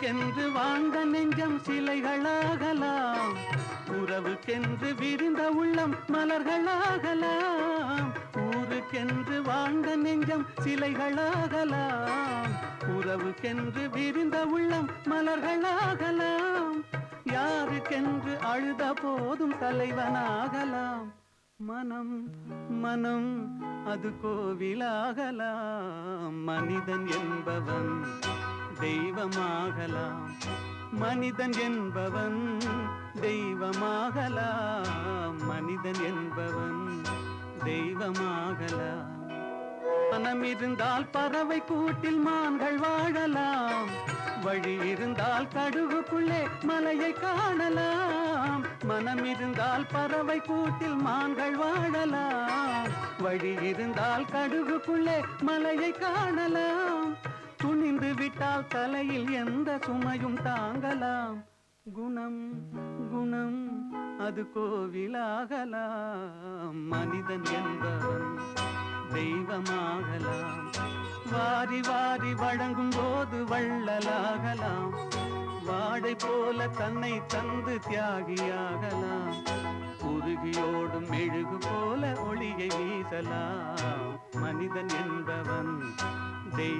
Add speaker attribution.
Speaker 1: ஊருக்கென்று வாழ்ந்த நெஞ்சம் சிலைகளாகலாம், உறவுக்கென்று விரிந்த உள்ளம் மலர்களாகலாம். ஊருக்கென்று வாழ்ந்த நெஞ்சம் சிலைகளாகலாம், உறவுக்கென்று விரிந்த உள்ளம் மலர்களாகலாம். யாருக்கென்று அழுத போதும் தலைவனாகலாம். மனம் மனம் அது கோவிலாகலாம். மனிதன் என்பவன் தெய்வமாகலாம், மனிதன் என்பவன் தெய்வமாகலாம், மனிதன் என்பவன் தெய்வமாகலாம். மனம் இருந்தால் பறவை கூட்டில் மான்கள் வாழலாம், வழி இருந்தால் கடுகுக்குள்ளே மலையை காணலாம். மனம் இருந்தால் பறவை கூட்டில் மான்கள் வாழலாம், வழி இருந்தால் கடுகுக்குள்ளே மலையை காணலாம். துணிந்து விட்டால் தலையில் எந்த சுமையும் தாங்கலாம். குணம் குணம் அது கோவிலாகலாம். மனிதன் என்பவன் தெய்வமாகலாம். வாரி வாரி வழங்கும் போது வள்ளலாகலாம், வாடை போல தன்னை தந்து தியாகியாகலாம். உருகியோடும் மெழுகு போல ஒளியை வீசலாம். மனிதன் என்பவன் தெய்வம்.